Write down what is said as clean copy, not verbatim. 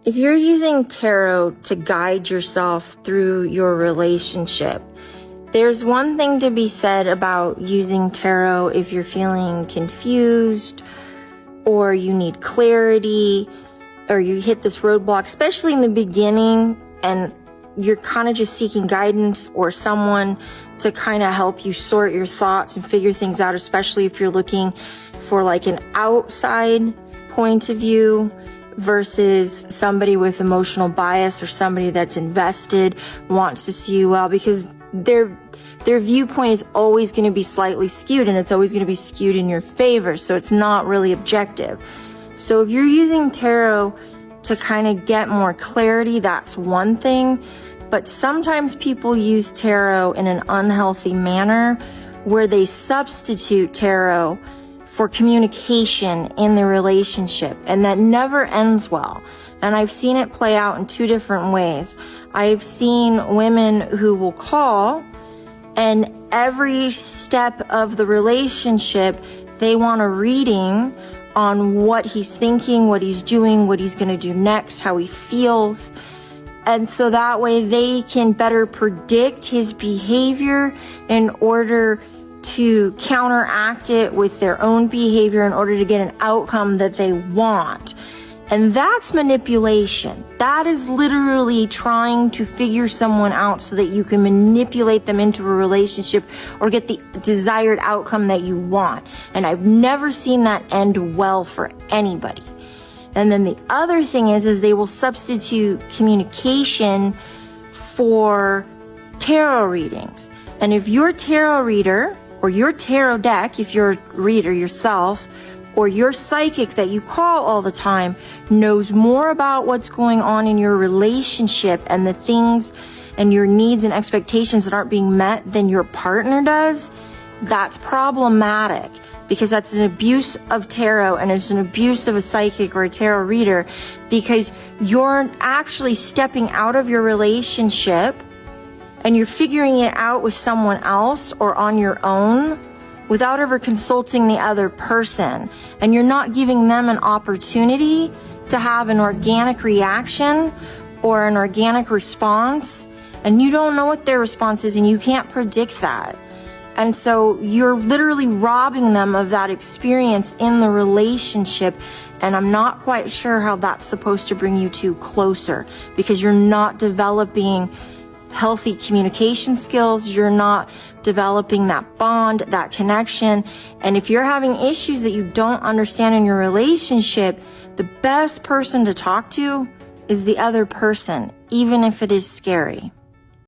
If you're using tarot to guide yourself through your relationship, there's one thing to be said about using tarot if you're feeling confused or you need clarity or you hit this roadblock, especially in the beginning, and you're kind of just seeking guidance or someone to kind of help you sort your thoughts and figure things out, especially if you're looking for like an outside point of view versus somebody with emotional bias or somebody that's invested, wants to see you well, because their viewpoint is always going to be slightly skewed, and it's always going to be skewed in your favor, so it's not really objective. So if you're using tarot to kind of get more clarity, that's one thing. But sometimes people use tarot in an unhealthy manner where they substitute tarot for communication in the relationship, and that never ends well. And I've seen it play out in two different ways. I've seen women who will call, and every step of the relationship, they want a reading on what he's thinking, what he's doing, what he's going to do next, how he feels. And so that way they can better predict his behavior in order to counteract it with their own behavior in order to get an outcome that they want. And that's manipulation. That is literally trying to figure someone out so that you can manipulate them into a relationship or get the desired outcome that you want. And I've never seen that end well for anybody. And then the other thing is they will substitute communication for tarot readings. And if your tarot reader or your tarot deck, if you're a reader yourself, or your psychic that you call all the time knows more about what's going on in your relationship and the things and your needs and expectations that aren't being met than your partner does, that's problematic, because that's an abuse of tarot, and it's an abuse of a psychic or a tarot reader, because you're actually stepping out of your relationship and you're figuring it out with someone else or on your own without ever consulting the other person. And you're not giving them an opportunity to have an organic reaction or an organic response. And you don't know what their response is, and you can't predict that. And so you're literally robbing them of that experience in the relationship. And I'm not quite sure how that's supposed to bring you two closer, because you're not developing healthy communication skills, you're not developing that bond, that connection. And if you're having issues that you don't understand in your relationship, the best person to talk to is the other person, even if it is scary.